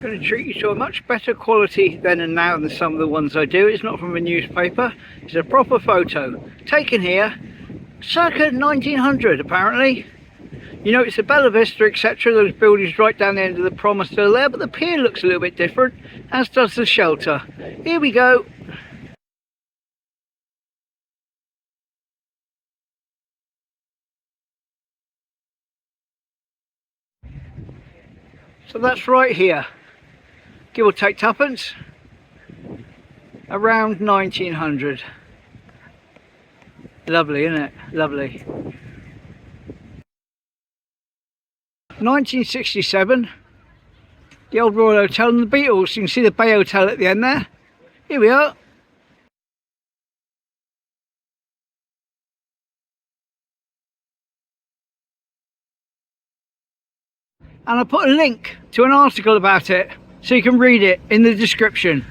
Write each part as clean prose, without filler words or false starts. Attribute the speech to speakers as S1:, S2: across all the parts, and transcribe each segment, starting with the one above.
S1: I'm going to treat you to a much better quality then and now than some of the ones I do. It's not from a newspaper, it's a proper photo taken here circa 1900 apparently. You know, it's the Bella Vista, etc. Those buildings right down the end of the prom are still there, but the pier looks a little bit different, as does the shelter. Here we go. So that's right here, give or take tuppence, around 1900. Lovely, isn't it? Lovely. 1967, the old Royal Hotel and the Beatles. You can see the Bay Hotel at the end there. Here we are. And I put a link to an article about it so you can read it in the description.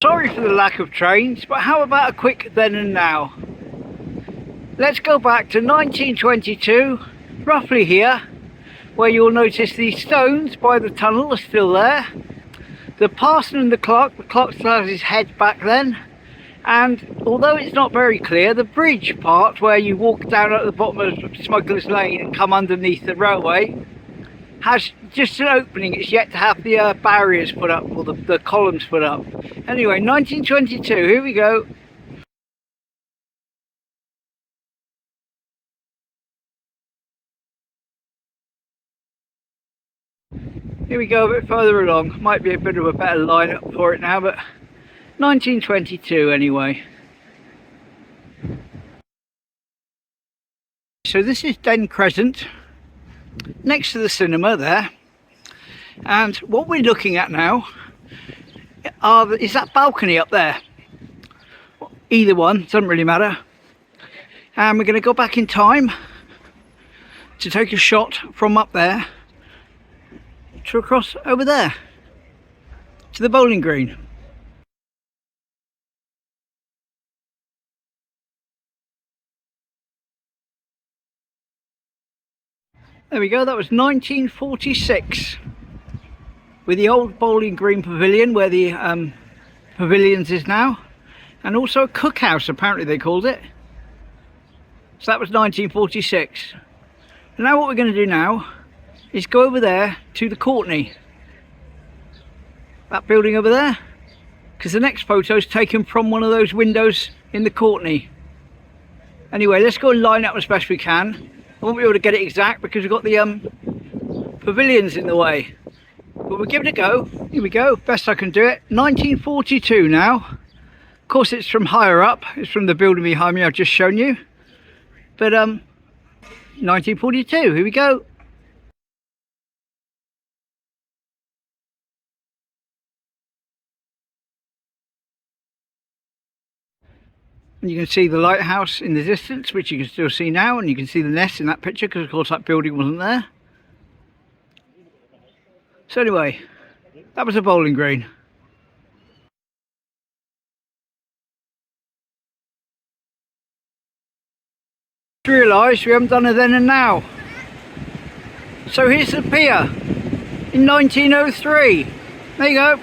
S1: Sorry for the lack of trains, but how about a quick then and now? Let's go back to 1922, roughly here, where you'll notice the stones by the tunnel are still there. The parson and the clock still has his head back then, and although it's not very clear, the bridge part where you walk down at the bottom of Smuggler's Lane and come underneath the railway has just an opening. It's yet to have the barriers put up, or the columns put up. Anyway, 1922, here we go. Here we go a bit further along. Might be a bit of a better lineup for it now, but 1922 anyway. So this is Den Crescent, next to the cinema there, and what we're looking at now is that balcony up there. Either one, doesn't really matter. And we're going to go back in time to take a shot from up there to across over there to the bowling green. There we go, that was 1946 with the old bowling green pavilion where the pavilions is now, and also a cookhouse apparently they called it. So that was 1946. And now what we're going to do now is go over there to the Courtney, that building over there, because the next photo is taken from one of those windows in the Courtney. Anyway, let's go and line up as best we can. I won't be able to get it exact because we've got the pavilions in the way, but we'll give it a go. Here we go, best I can do it. 1942 now. Of course it's from higher up, it's from the building behind me I've just shown you, but 1942, here we go. And you can see the lighthouse in the distance, which you can still see now, and you can see the nest in that picture because of course that building wasn't there. So anyway, that was a bowling green. Realised we haven't done a then and now. So here's the pier in 1903. There you go.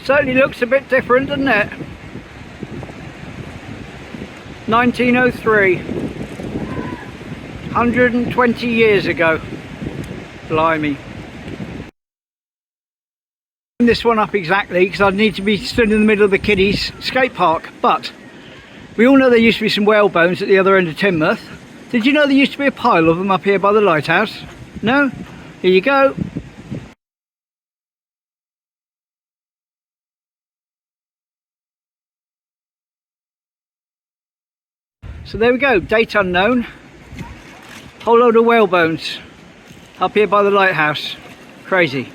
S1: Certainly looks a bit different, doesn't it? 1903. 120 years ago. Blimey. This one up exactly because I'd need to be stood in the middle of the kiddies skate park, but we all know there used to be some whalebones at the other end of Teignmouth. Did you know there used to be a pile of them up here by the lighthouse? No? Here you go. So there we go, date unknown. Whole load of whalebones. Up here by the lighthouse. Crazy.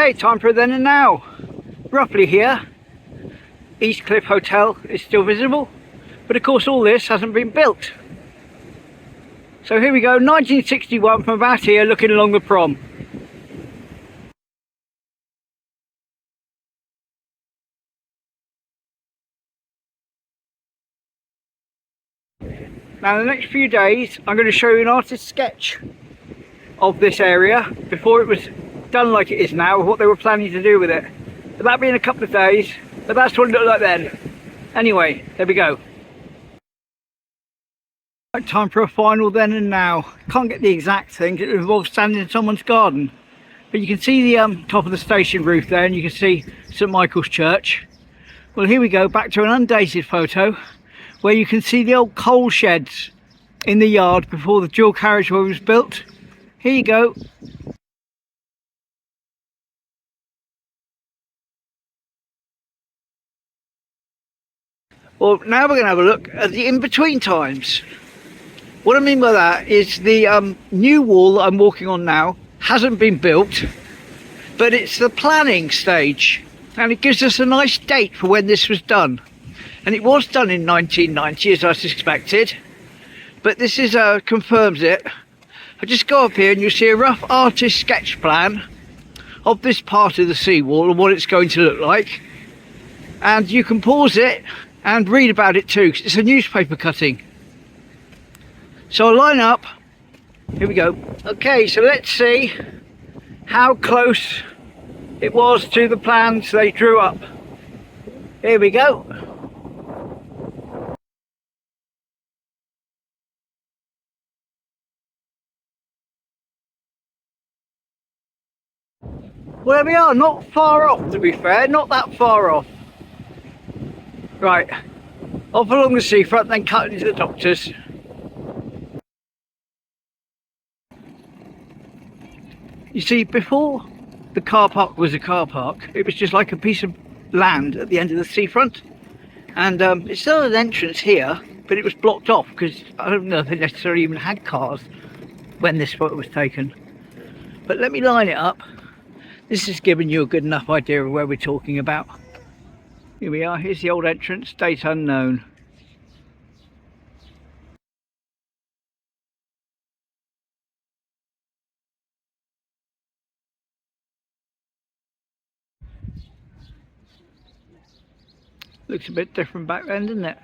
S1: Okay, time for a then and now. Roughly here, Eastcliff Hotel is still visible, but of course all this hasn't been built. So here we go, 1961 from about here, looking along the Prom. Now in the next few days I'm going to show you an artist's sketch of this area before it was done like it is now, what they were planning to do with it. But that'll be in a couple of days, but that's what it looked like then. Anyway, there we go. Right, time for a final then and now. Can't get the exact thing, it involves standing in someone's garden. But you can see the top of the station roof there, and you can see St Michael's Church. Well, here we go, back to an undated photo where you can see the old coal sheds in the yard before the dual carriageway was built. Here you go. Well, now we're going to have a look at the in-between times. What I mean by that is the new wall that I'm walking on now hasn't been built, but it's the planning stage, and it gives us a nice date for when this was done. And it was done in 1990, as I suspected, but this is confirms it. I just go up here and you'll see a rough artist sketch plan of this part of the seawall and what it's going to look like, and you can pause it and read about it too, 'cause it's a newspaper cutting. So I'll line up. Here we go. Okay, so let's see how close it was to the plans they drew up. Here we go. Well, there we are, not far off to be fair, not that far off. Right, off along the seafront, then cut into the Doctors. You see, before the car park was a car park, it was just like a piece of land at the end of the seafront. And it still had an entrance here, but it was blocked off because I don't know if they necessarily even had cars when this photo was taken. But let me line it up. This is giving you a good enough idea of where we're talking about. Here we are, here's the old entrance, date unknown. Looks a bit different back then, doesn't it?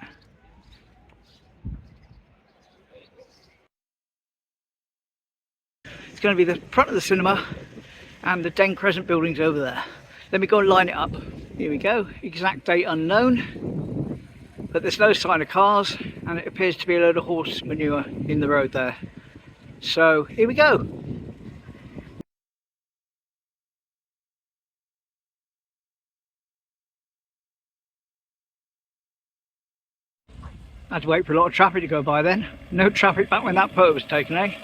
S1: It's going to be the front of the cinema and the Den Crescent buildings over there. Let me go and line it up. Here we go, exact date unknown, but there's no sign of cars and it appears to be a load of horse manure in the road there. So here we go. I had to wait for a lot of traffic to go by then. No traffic back when that photo was taken, eh?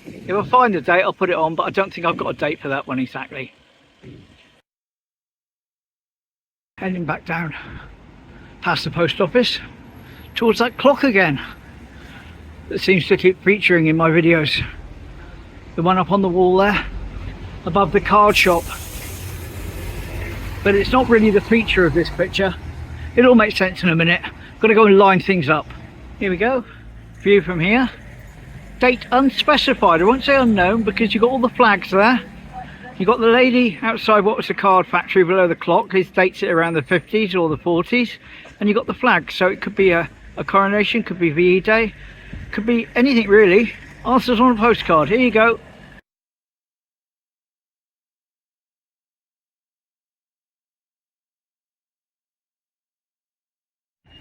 S1: If I find the date, I'll put it on, but I don't think I've got a date for that one exactly. Heading back down past the post office towards that clock again that seems to keep featuring in my videos. The one up on the wall there above the card shop. But it's not really the feature of this picture. It'll make sense in a minute. Got to go and line things up. Here we go. View from here. Date unspecified. I won't say unknown because you've got all the flags there. You've got the lady outside what was the card factory below the clock. His dates it around the 50s or the 40s. And you've got the flags. So it could be a coronation, could be VE Day, could be anything really. Answers on a postcard. Here you go.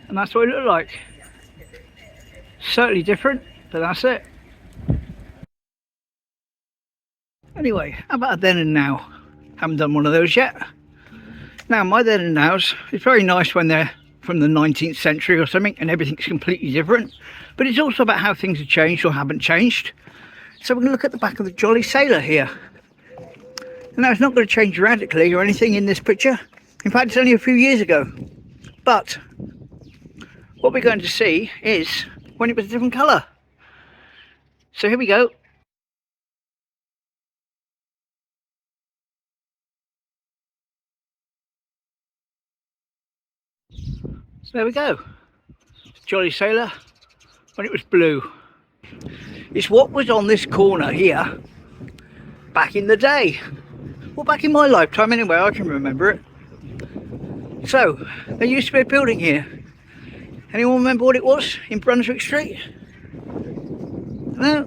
S1: And that's what it looked like. Certainly different, but that's it. Anyway, how about a then and now? Haven't done one of those yet. Now my then and nows, it's very nice when they're from the 19th century or something and everything's completely different, but it's also about how things have changed or haven't changed. So we're going to look at the back of the Jolly Sailor here. Now it's not going to change radically or anything in this picture. In fact, it's only a few years ago. But what we're going to see is when it was a different colour. So here we go. So there we go. Jolly Sailor when it was blue. It's what was on this corner here back in the day. Well, back in my lifetime anyway, I can remember it. So, there used to be a building here. Anyone remember what it was in Brunswick Street? No?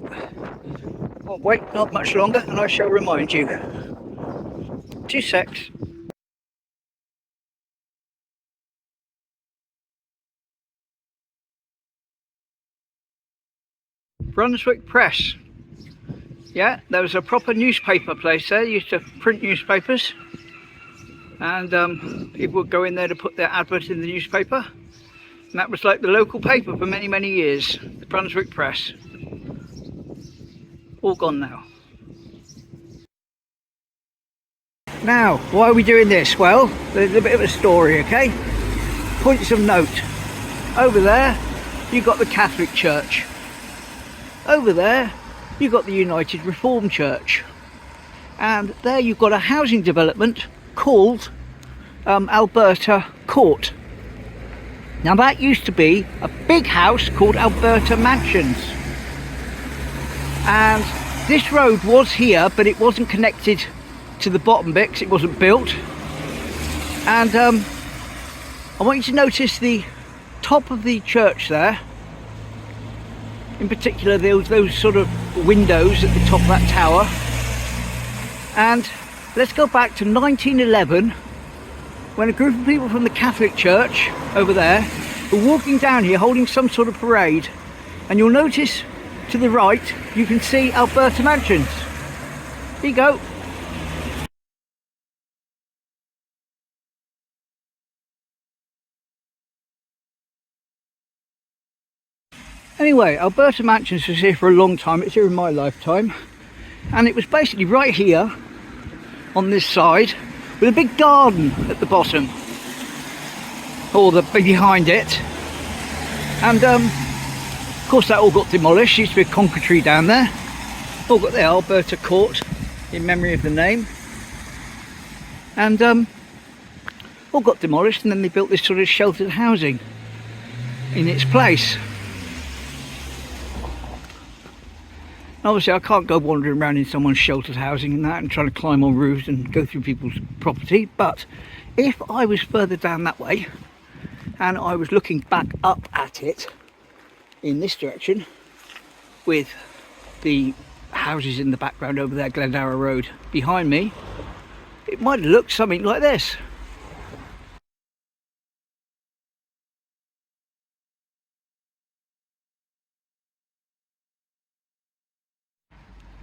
S1: Well, wait, not much longer and I shall remind you. 2 secs. Brunswick Press. Yeah, there was a proper newspaper place there. They used to print newspapers, and people would go in there to put their advert in the newspaper, and that was like the local paper for many, many years. The Brunswick Press. All gone now. Now, why are we doing this? Well, there's a bit of a story, okay? Points of note. Over there, you've got the Catholic Church. Over there, you've got the United Reformed Church. And there you've got a housing development called Alberta Court. Now that used to be a big house called Alberta Mansions. And this road was here, but it wasn't connected to the bottom bit because it wasn't built. And I want you to notice the top of the church there. In particular, those sort of windows at the top of that tower. And let's go back to 1911, when a group of people from the Catholic Church over there were walking down here holding some sort of parade. And you'll notice to the right, you can see Alberta Mansions. Here you go. Anyway, Alberta Mansions was here for a long time. It's here in my lifetime. And it was basically right here on this side with a big garden at the bottom, or behind it. And of course that all got demolished. Used to be a concrete down there. All got the Alberta Court in memory of the name. And all got demolished, and then they built this sort of sheltered housing in its place. Obviously I can't go wandering around in someone's sheltered housing and that and trying to climb on roofs and go through people's property, but if I was further down that way and I was looking back up at it in this direction with the houses in the background over there, Glendower Road behind me, it might have looked something like this.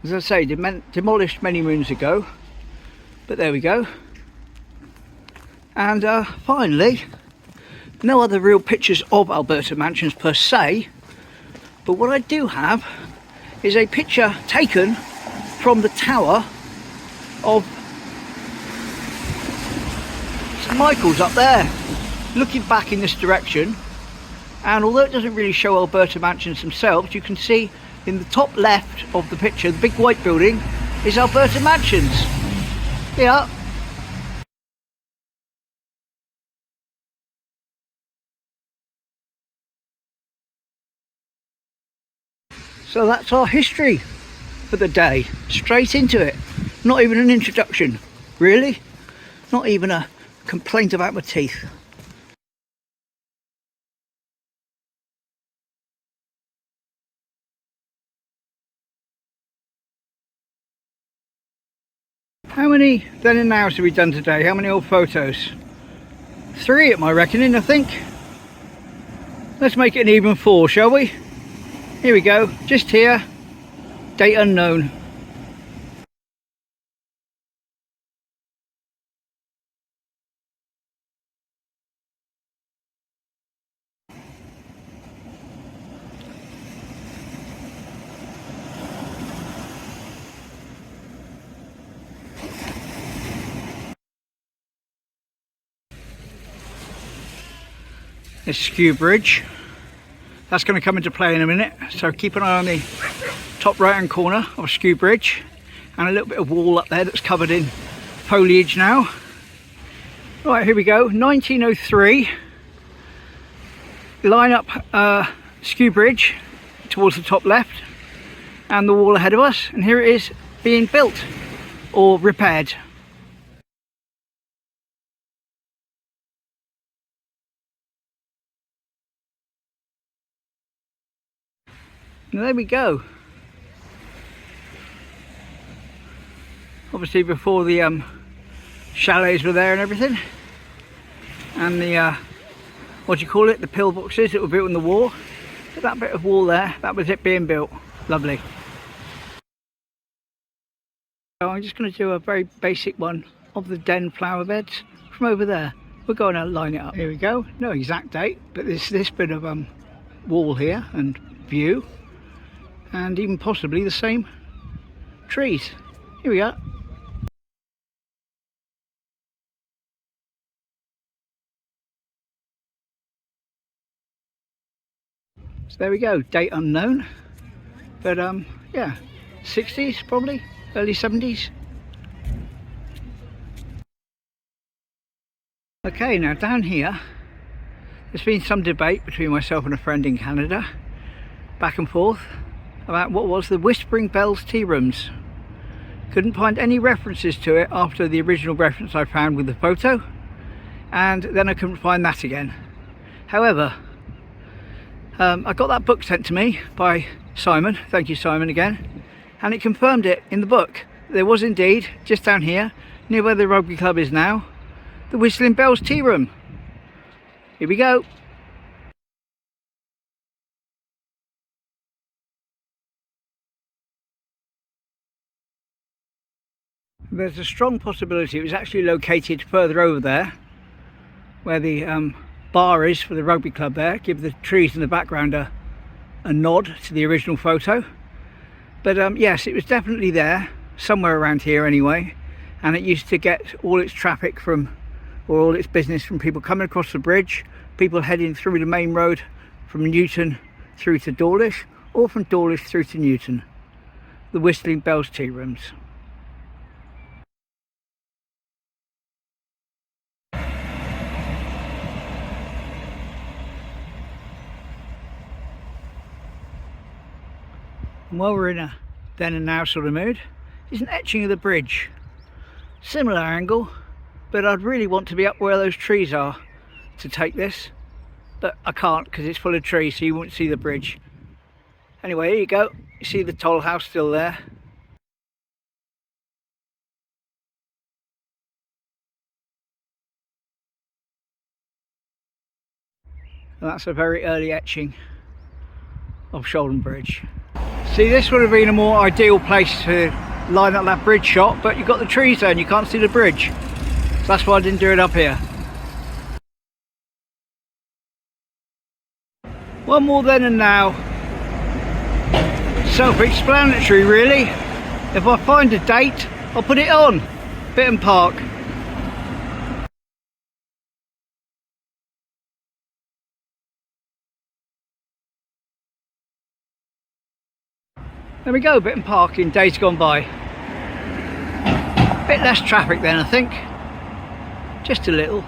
S1: As I say, demolished many moons ago, but there we go. And finally, no other real pictures of Alberta Mansions per se, but what I do have is a picture taken from the tower of St Michael's up there, looking back in this direction. And although it doesn't really show Alberta Mansions themselves, you can see in the top left of the picture, the big white building is Alberta Mansions. Yeah. So that's our history for the day. Straight into it. Not even an introduction. Really? Not even a complaint about my teeth. How many then and nows have we done today? How many old photos? 3 at my reckoning, I think. Let's make it an even 4, shall we? Here we go, just here, date unknown. The Skew Bridge, That's going to come into play in a minute, so keep an eye on the top right hand corner of Skew Bridge, and a little bit of wall up there that's covered in foliage now. Right, here we go, 1903. Line up Skew Bridge towards the top left and the wall ahead of us, and here it is being built or repaired. And there we go. Obviously before the chalets were there and everything, and the what do you call it, the pillboxes that were built in the wall. But that bit of wall there, that was it being built. Lovely. So I'm just going to do a very basic one of the den flower beds from over there. We're going to line it up. Here we go. No exact date, but there's this bit of wall here and view, and even possibly the same trees. Here we go. So there we go, date unknown, but yeah, 60s probably, early 70s. Okay, now down here there's been some debate between myself and a friend in Canada, back and forth, about what was the Whispering Bells tea rooms. Couldn't find any references to it after the original reference I found with the photo, and then I couldn't find that again. However, I got that book sent to me by Simon, thank you Simon again, and it confirmed it in the book. There was indeed, just down here, near where the rugby club is now, the Whistling Bells tea room. Here we go. There's a strong possibility it was actually located further over there, where the bar is for the rugby club there. Give the trees in the background a nod to the original photo. But yes, it was definitely there, somewhere around here anyway, and it used to get all its traffic from, or all its business from people coming across the bridge, people heading through the main road from Newton through to Dawlish, or from Dawlish through to Newton. The Whistling Bells tea rooms. And while we're in a then and now sort of mood, is an etching of the bridge. Similar angle, but I'd really want to be up where those trees are to take this, but I can't because it's full of trees, so you won't see the bridge. Anyway, here you go. You see the toll house still there. And that's a very early etching of Shaldon Bridge. See, this would have been a more ideal place to line up that bridge shot, but you've got the trees there and you can't see the bridge. So that's why I didn't do it up here. One more then and now. Self-explanatory really. If I find a date, I'll put it on. Bitton Park. There we go, Bitton Park in days gone by. Bit less traffic then, I think. Just a little.